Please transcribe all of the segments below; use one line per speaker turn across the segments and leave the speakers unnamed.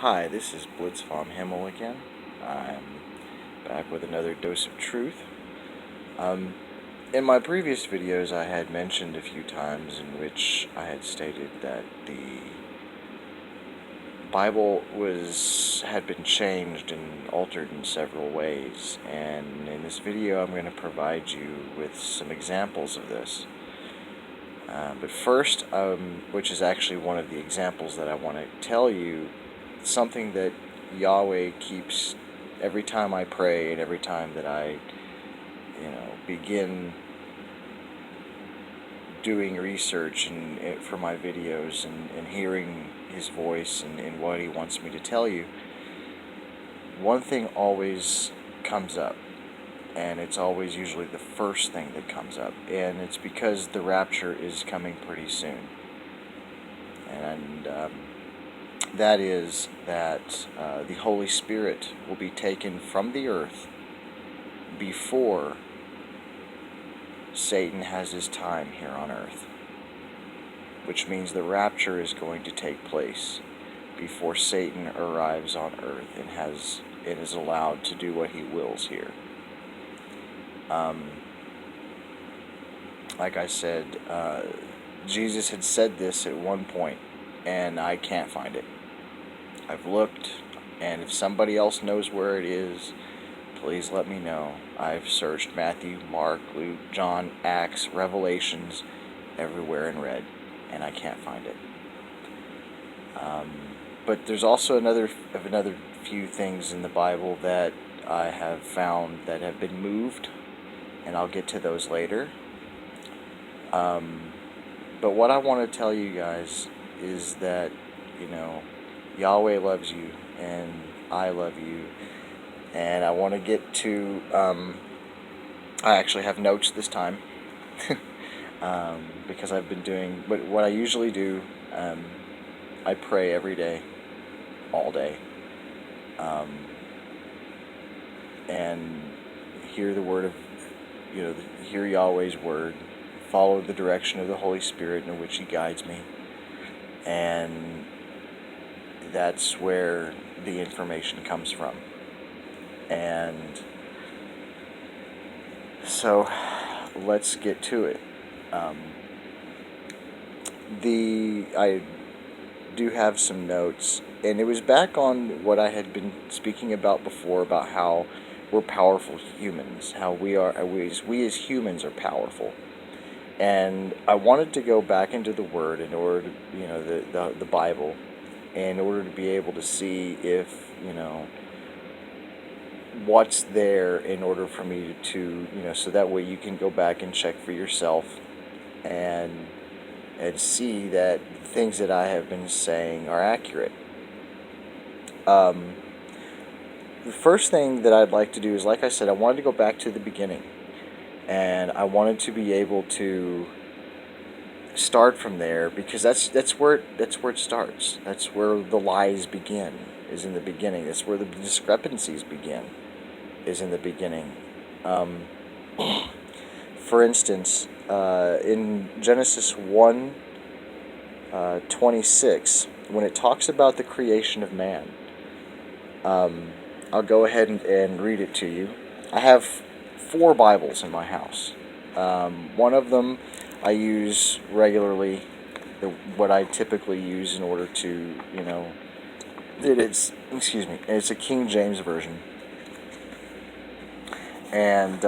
Hi, this is Blitz vom Himmel again. I'm back with another dose of truth. In my previous videos, I had mentioned a few times in which I had stated that the Bible had been changed and altered in several ways, and in this video I'm going to provide you with some examples of this. But first, which is actually one of the examples that I want to tell you, something that Yahweh keeps every time I pray and every time that I, begin doing research for my videos and hearing His voice and what He wants me to tell you. One thing always comes up, and it's always usually the first thing that comes up, and it's because the rapture is coming pretty soon. And that is that the Holy Spirit will be taken from the earth before Satan has his time here on earth, which means the rapture is going to take place before Satan arrives on earth and is allowed to do what he wills here. Like I said, Jesus had said this at one point, and I can't find it. I've looked, and if somebody else knows where it is, please let me know. I've searched Matthew, Mark, Luke, John, Acts, Revelations, everywhere in red, and I can't find it. But there's also another few things in the Bible that I have found that have been moved, and I'll get to those later. But what I want to tell you guys is that, Yahweh loves you, and I love you, and I want to get to, I actually have notes this time, because I've been doing, but what I usually do, I pray every day, all day, and hear the word of, hear Yahweh's word, follow the direction of the Holy Spirit in which He guides me, and that's where the information comes from. And so let's get to it. I do have some notes, and it was back on what I had been speaking about before, about how we're powerful humans, how we as humans are powerful. And I wanted to go back into the Word in order to, the Bible, in order to be able to see if, what's there, in order for me to, so that way you can go back and check for yourself and see that things that I have been saying are accurate. The first thing that I'd like to do is, like I said, I wanted to go back to the beginning. And I wanted to be able to start from there, because that's where it starts. That's where the lies begin, is in the beginning. That's where the discrepancies begin, is in the beginning. For instance, in Genesis 1:26, when it talks about the creation of man, I'll go ahead and read it to you. I have 4 Bibles in my house. One of them I use regularly, what I typically use in order to, it's a King James Version. And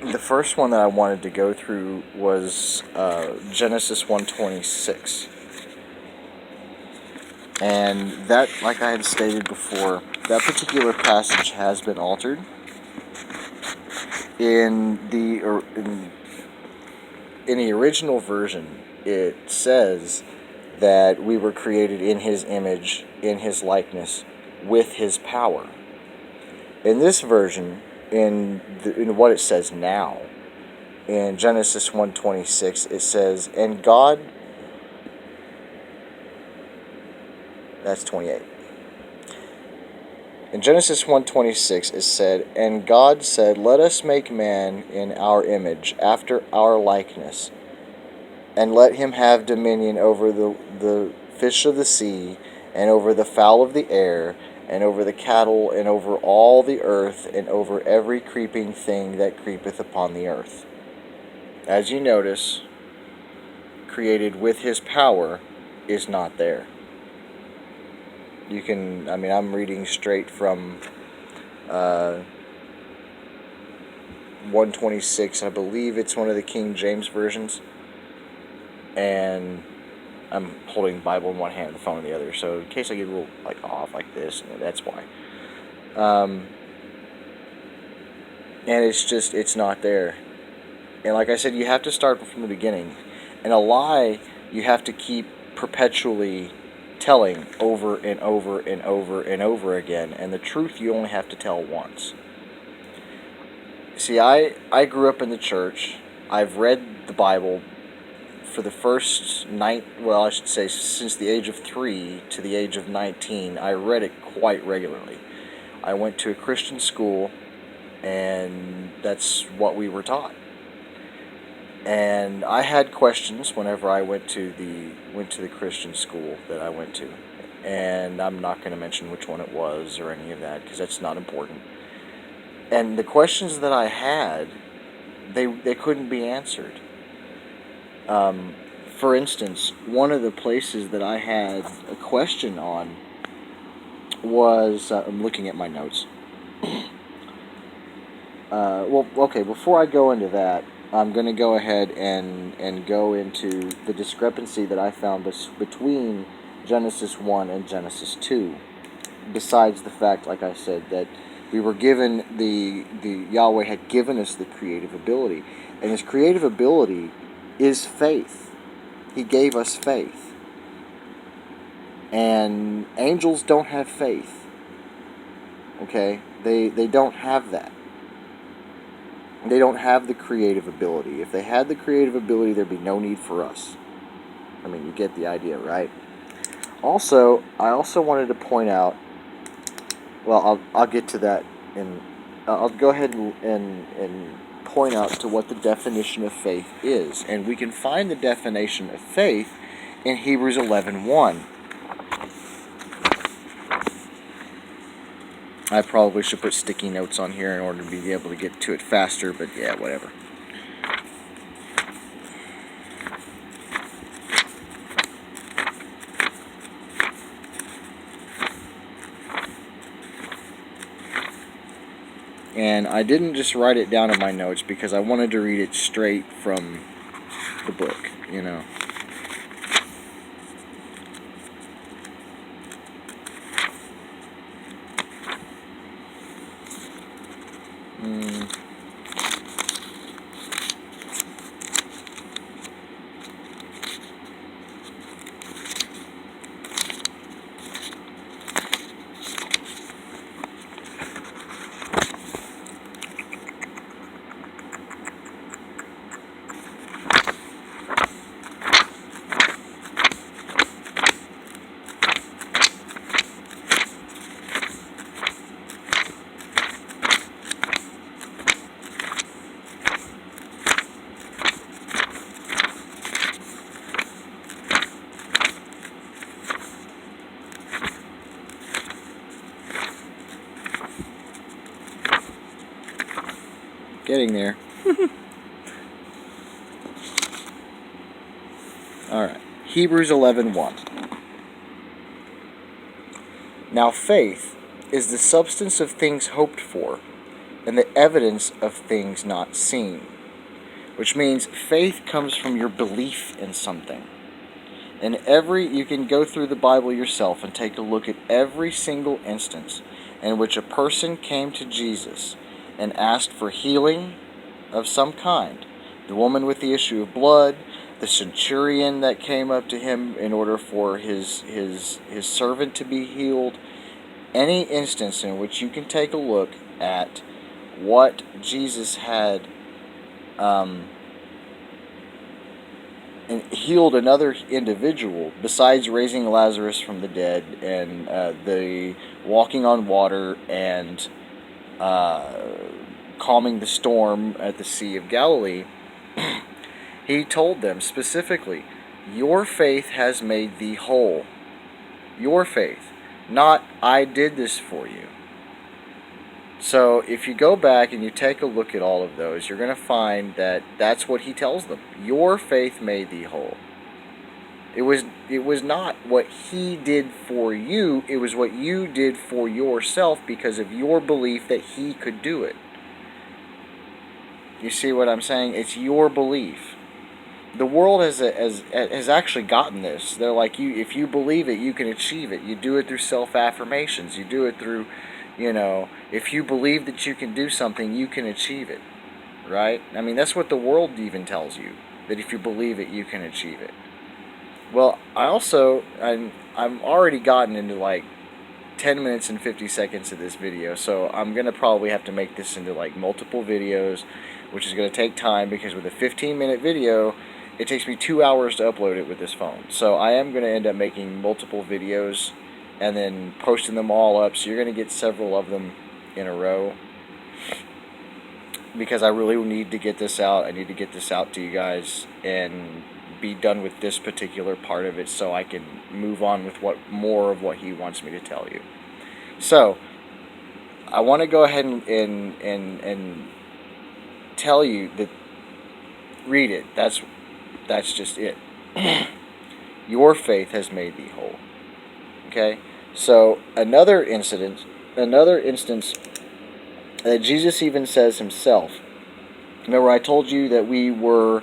the first one that I wanted to go through was Genesis 1:26. And that, like I had stated before, that particular passage has been altered. In the original version, it says that we were created in His image, in His likeness, with His power. In this version, in what it says now, in Genesis 1:26, it says, and God, that's 28. In Genesis 1:26, it said, and God said, let us make man in our image, after our likeness, and let him have dominion over the fish of the sea, and over the fowl of the air, and over the cattle, and over all the earth, and over every creeping thing that creepeth upon the earth. As you notice, created with his power is not there. You can, I'm reading straight from 126, I believe it's one of the King James versions, and I'm holding the Bible in one hand and the phone in the other, so in case I get a little off like this, that's why. And it's not there. And like I said, you have to start from the beginning. And a lie you have to keep perpetually telling over and over and over and over again, and the truth you only have to tell once. See, I grew up in the church. I've read the Bible for the first since the age of 3 to the age of 19, I read it quite regularly. I went to a Christian school, and that's what we were taught. And I had questions whenever I went to the Christian school that I went to, and I'm not going to mention which one it was or any of that because that's not important. And the questions that I had, they couldn't be answered. For instance, one of the places that I had a question on was, I'm looking at my notes. Before I go into that, I'm going to go ahead and go into the discrepancy that I found between Genesis 1 and Genesis 2. Besides the fact, like I said, that we were given the Yahweh had given us the creative ability. And this creative ability is faith. He gave us faith. And angels don't have faith. Okay? They don't have that. They don't have the creative ability. If they had the creative ability, there'd be no need for us. You get the idea, right? Also, I also wanted to point out, I'll get to that, and I'll go ahead and point out to what the definition of faith is. And we can find the definition of faith in Hebrews 11:1. I probably should put sticky notes on here in order to be able to get to it faster, but yeah, whatever. And I didn't just write it down in my notes because I wanted to read it straight from the book, Getting there. Alright. Hebrews 11:1. Now faith is the substance of things hoped for, and the evidence of things not seen. Which means faith comes from your belief in something. And you can go through the Bible yourself and take a look at every single instance in which a person came to Jesus and asked for healing of some kind. The woman with the issue of blood, the centurion that came up to him in order for his servant to be healed. Any instance in which you can take a look at what Jesus had and healed another individual, besides raising Lazarus from the dead and the walking on water and calming the storm at the Sea of Galilee, He told them specifically, your faith has made thee whole. Your faith, not I did this for you. So if you go back and you take a look at all of those, you're going to find that that's what he tells them. Your faith made thee whole. It was not what he did for you, it was what you did for yourself because of your belief that he could do it. You see what I'm saying? It's your belief. The world has actually gotten this. They're like, if you believe it, you can achieve it. You do it through self-affirmations. You do it through, if you believe that you can do something, you can achieve it. Right? I mean, that's what the world even tells you, that if you believe it, you can achieve it. Well, I'm already gotten into like 10 minutes and 50 seconds of this video, so I'm going to probably have to make this into like multiple videos, which is going to take time because with a 15-minute video, it takes me 2 hours to upload it with this phone. So I am going to end up making multiple videos and then posting them all up, so you're going to get several of them in a row because I really need to get this out. I need to get this out to you guys and be done with this particular part of it so I can move on with more of what he wants me to tell you. So I want to go ahead and tell you that read it. That's just it. Your faith has made thee whole. Okay? So another instance that Jesus even says himself. Remember I told you that we were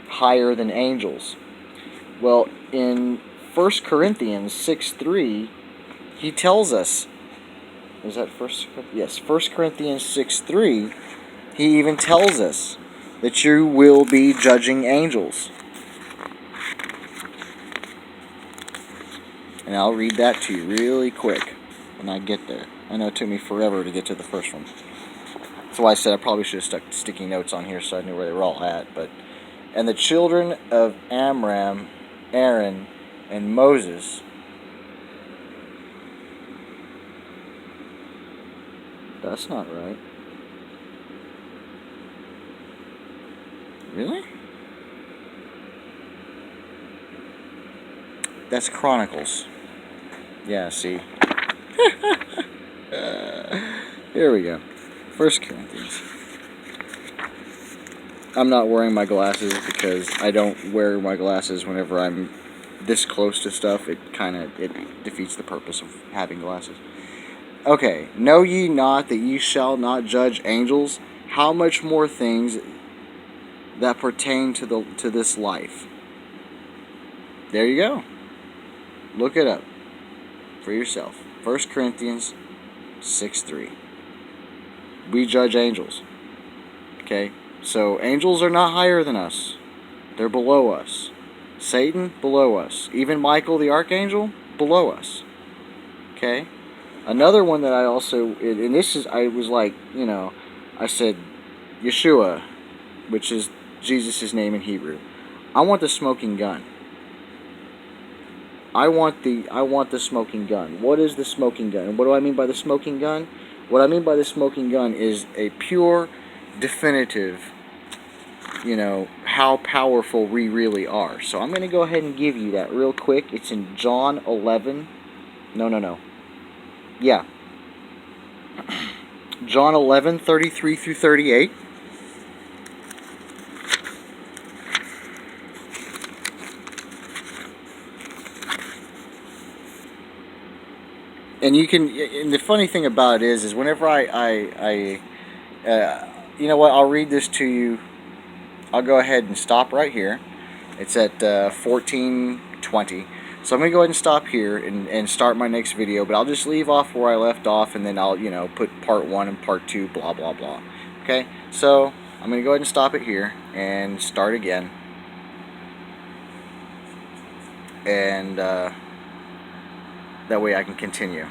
higher than angels. Well, in 1 Corinthians 6:3, he tells us, is that 1? Yes, 1 Corinthians 6:3, he even tells us that you will be judging angels. And I'll read that to you really quick when I get there. I know it took me forever to get to the first one. That's why I said I probably should have stuck sticky notes on here so I knew where they were all at. And the children of Amram, Aaron, and Moses that's not right. Really? That's Chronicles. Yeah, see. Here we go. 1 Corinthians. I'm not wearing my glasses because I don't wear my glasses whenever I'm this close to stuff. It defeats the purpose of having glasses. Okay, know ye not that ye shall not judge angels? How much more things that pertain to this life? There you go. Look it up for yourself. 1 Corinthians 6:3. We judge angels. Okay? So angels are not higher than us. They're below us. Satan, below us. Even Michael the archangel, below us. Okay? Another one that I also, and this is, I was like, I said Yeshua, which is Jesus' name in Hebrew. I want the smoking gun. I want the smoking gun. What is the smoking gun? And what do I mean by the smoking gun? What I mean by the smoking gun is a pure, definitive, how powerful we really are. So I'm going to go ahead and give you that real quick. It's in John 11. No. Yeah. John 11:33 through 38. And and the funny thing about it is whenever I'll read this to you. I'll go ahead and stop right here. It's at 14:20. So I'm going to go ahead and stop here and start my next video, but I'll just leave off where I left off, and then I'll, put part 1 and part 2, blah, blah, blah. Okay? So I'm going to go ahead and stop it here and start again. And that way I can continue.